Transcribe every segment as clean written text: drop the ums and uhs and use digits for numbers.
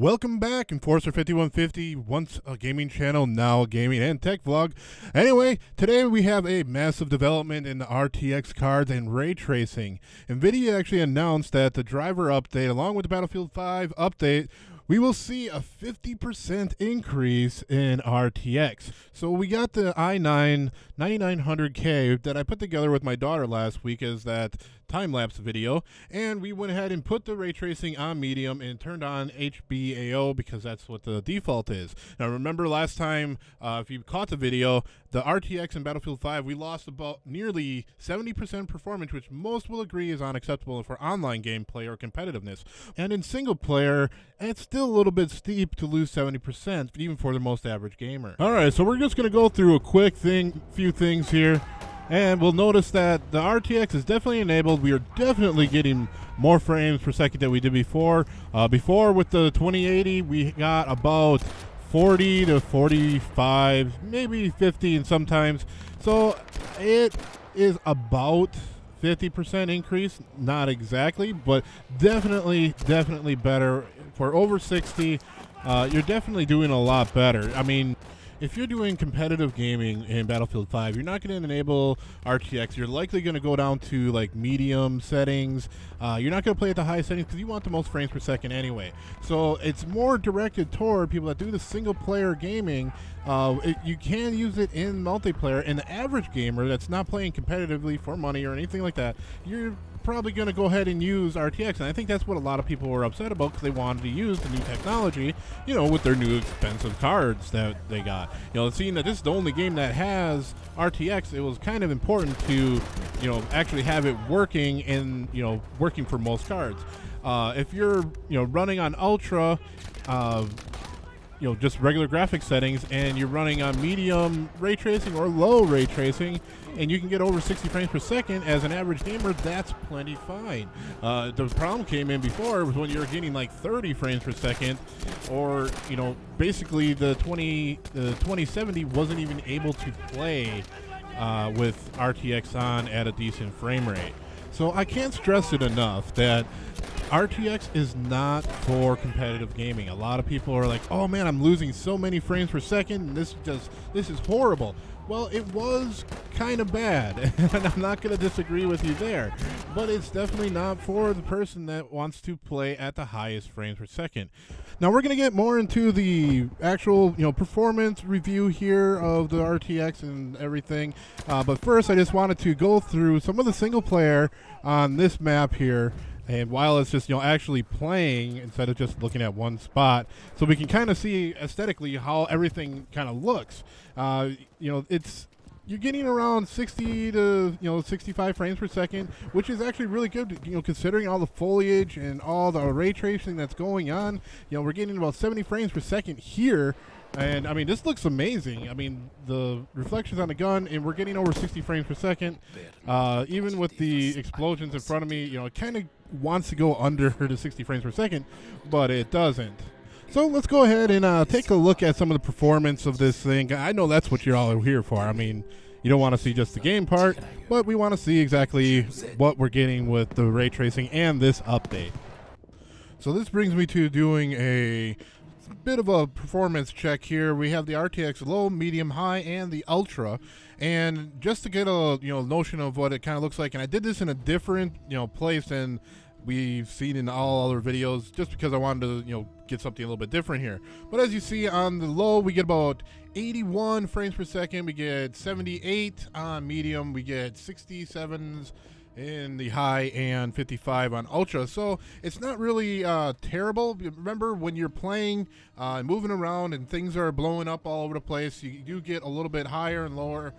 Welcome back, Enforcer 5150, once a gaming channel, now a gaming and tech vlog. Anyway, today we have a massive development in the RTX cards and ray tracing. NVIDIA actually announced that the driver update, along with the Battlefield 5 update, we will see a 50% increase in RTX. So we got the i9 9900K that I put together with my daughter last week as that time-lapse video, and we went ahead and put the ray tracing on medium and turned on HBAO because that's what the default is. Now remember last time, if you caught the video, the RTX in Battlefield 5, we lost about nearly 70% performance, which most will agree is unacceptable for online gameplay or competitiveness. And in single player, it's still a little bit steep to lose 70%, even for the most average gamer. Alright, so we're just going to go through a quick few things here. And we'll notice that the RTX is definitely enabled. We are definitely getting more frames per second than we did before. Before with the 2080, we got about 40 to 45, maybe 50 and sometimes. So it is about 50% increase, not exactly, but definitely better. For over 60, you're definitely doing a lot better. I mean, if you're doing competitive gaming in Battlefield 5, you're not going to enable RTX. You're likely going to go down to like medium settings. You're not going to play at the highest settings because you want the most frames per second anyway. So it's more directed toward people that do the single player gaming. You can use it in multiplayer, and the average gamer that's not playing competitively for money or anything like that, you're probably going to go ahead and use RTX, and I think that's what a lot of people were upset about because they wanted to use the new technology, you know, with their new expensive cards that they got. You know, seeing that this is the only game that has RTX, it was kind of important to, you know, actually have it working and, you know, working for most cards. If you're, you know, running on Ultra, you know, just regular graphics settings, and you're running on medium ray tracing or low ray tracing, and you can get over 60 frames per second as an average gamer, that's plenty fine. The problem came in before was when you were getting like 30 frames per second, or, you know, basically the 2070 wasn't even able to play with RTX on at a decent frame rate. So I can't stress it enough that RTX is not for competitive gaming. A lot of people are like, oh man, I'm losing so many frames per second, and this is horrible. Well, it was kind of bad, and I'm not going to disagree with you there, but it's definitely not for the person that wants to play at the highest frames per second. Now we're going to get more into the actual, you know, performance review here of the RTX and everything, but first I just wanted to go through some of the single player on this map here. And while it's just, you know, actually playing instead of just looking at one spot, so we can kind of see aesthetically how everything kind of looks. You know, you're getting around 60 to, you know, 65 frames per second, which is actually really good, you know, considering all the foliage and all the ray tracing that's going on. You know, we're getting about 70 frames per second here. And I mean, this looks amazing. I mean, the reflections on the gun, and we're getting over 60 frames per second. Even with the explosions in front of me, you know, it kind of wants to go under the 60 frames per second, but it doesn't. So let's go ahead and take a look at some of the performance of this thing. I know that's what you're all here for. I mean, you don't want to see just the game part, but we want to see exactly what we're getting with the ray tracing and this update. So this brings me to doing a bit of a performance check here. We have the RTX Low, Medium, High, and the Ultra, and just to get a, you know, notion of what it kind of looks like, and I did this in a different, you know, place than we've seen in all other videos, just because I wanted to, you know, get something a little bit different here. But as you see on the low, we get about 81 frames per second, we get 78 on medium, we get 67s in the high, and 55 on Ultra. So it's not really terrible. Remember, when you're playing moving around and things are blowing up all over the place, you do get a little bit higher and lower,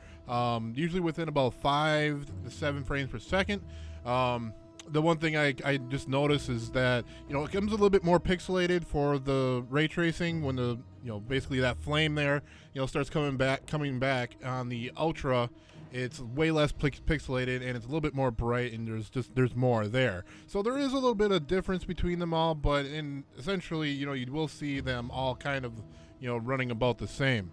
usually within about 5 to 7 frames per second. The one thing I just noticed is that, you know, it comes a little bit more pixelated for the ray tracing when the, you know, basically that flame there, you know, starts coming back on the Ultra. It's way less pixelated, and it's a little bit more bright, and there's more there. So there is a little bit of difference between them all, but essentially, you know, you will see them all kind of, you know, running about the same.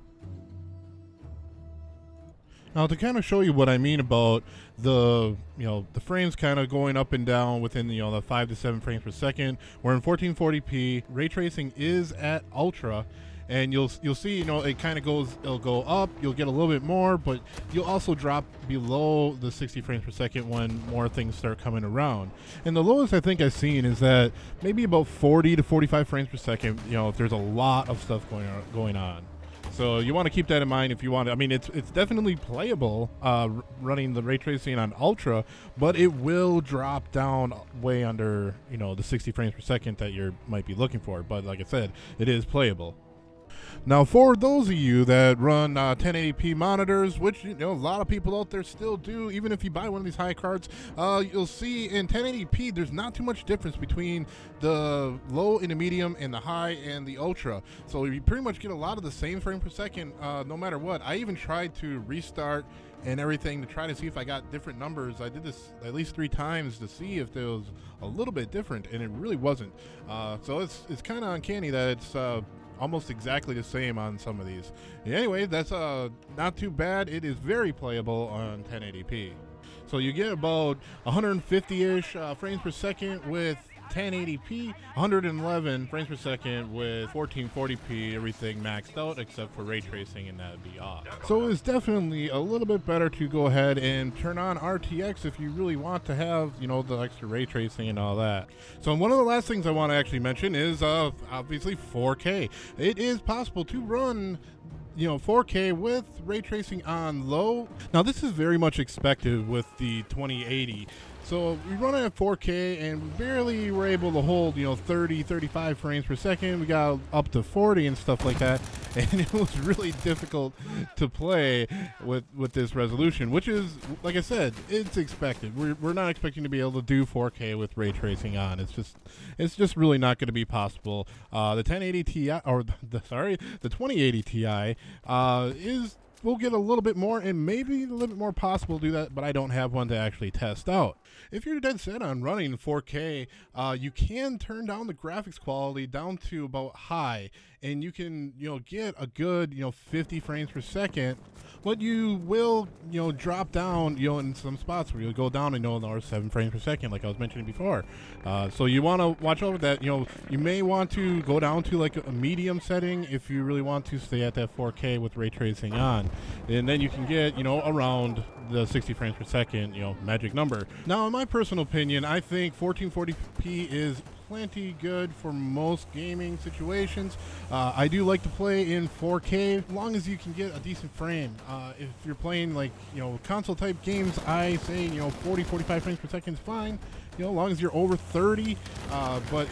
Now, to kind of show you what I mean about the the frames kind of going up and down within the 5 to 7 frames per second, we're in 1440p. Ray tracing is at ultra, and you'll see it kind of it'll go up, you'll get a little bit more, but you'll also drop below the 60 frames per second when more things start coming around. And the lowest I think I've seen is that maybe about 40 to 45 frames per second, if there's a lot of stuff going on. So you want to keep that in mind if you want to. I mean, it's definitely playable running the ray tracing on ultra, but it will drop down way under the 60 frames per second that you might be looking for. But like I said, it is playable. Now, for those of you that run 1080p monitors, which a lot of people out there still do, even if you buy one of these high cards, you'll see in 1080p there's not too much difference between the low and the medium and the high and the ultra. So you pretty much get a lot of the same frame per second no matter what. I even tried to restart and everything to try to see if I got different numbers. I did this at least 3 times to see if there was a little bit different, and it really wasn't. So it's kind of uncanny that it's almost exactly the same on some of these. Anyway, that's not too bad. It is very playable on 1080p. So you get about 150-ish frames per second with 1080p, 111 frames per second with 1440p, everything maxed out except for ray tracing, and that would be off. So it's definitely a little bit better to go ahead and turn on RTX if you really want to have, the extra ray tracing and all that. So one of the last things I want to actually mention is obviously 4K. It is possible to run 4K with ray tracing on low. Now, this is very much expected with the 2080. So we run it at 4K and we barely were able to hold 30, 35 frames per second. We got up to 40 and stuff like that, and it was really difficult to play with this resolution, which is, like I said, it's expected. We're not expecting to be able to do 4K with ray tracing on. It's just really not going to be possible. The 1080 Ti, or the 2080 Ti we'll get a little bit more, and maybe a little bit more possible to do that, but I don't have one to actually test out. If you're dead set on running 4K, you can turn down the graphics quality down to about high, and you can get a good 50 frames per second, but you will drop down in some spots where you'll go down to another 7 frames per second, like I was mentioning before. So you want to watch over that. You may want to go down to like a medium setting if you really want to stay at that 4K with ray tracing on, and then you can get around the 60 frames per second magic number. Now, in my personal opinion, I think 1440p is plenty good for most gaming situations. I do like to play in 4K as long as you can get a decent frame. If you're playing like console type games, I say 40, 45 frames per second is fine. As long as you're over 30, but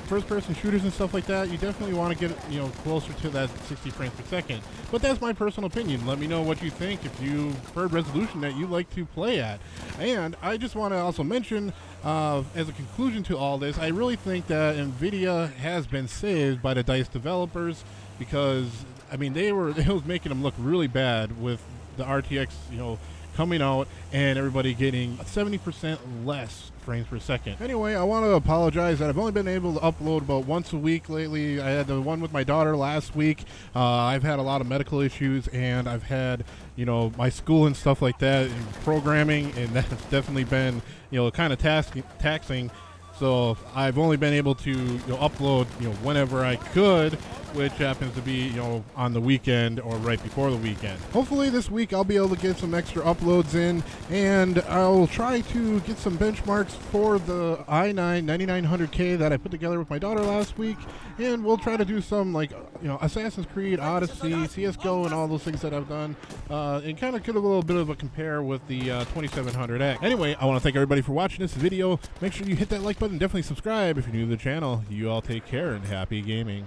first person shooters and stuff like that, you definitely want to get closer to that 60 frames per second. But that's my personal opinion. Let me know what you think, if you preferred resolution that you like to play at. And I just want to also mention, as a conclusion to all this, I really think that nvidia has been saved by the DICE developers, because I mean it was making them look really bad with the RTX coming out and everybody getting 70% less frames per second. Anyway, I want to apologize that I've only been able to upload about once a week lately. I had the one with my daughter last week. I've had a lot of medical issues, and I've had my school and stuff like that, and programming, and that's definitely been kind of taxing. So I've only been able to upload whenever I could, which happens to be on the weekend or right before the weekend. Hopefully this week I'll be able to get some extra uploads in, and I'll try to get some benchmarks for the i9 9900K that I put together with my daughter last week, and we'll try to do some like Assassin's Creed, Odyssey, CSGO, and all those things that I've done, and kind of get a little bit of a compare with the 2700X. Anyway, I want to thank everybody for watching this video. Make sure you hit that like button, definitely subscribe if you're new to the channel. You all take care and happy gaming.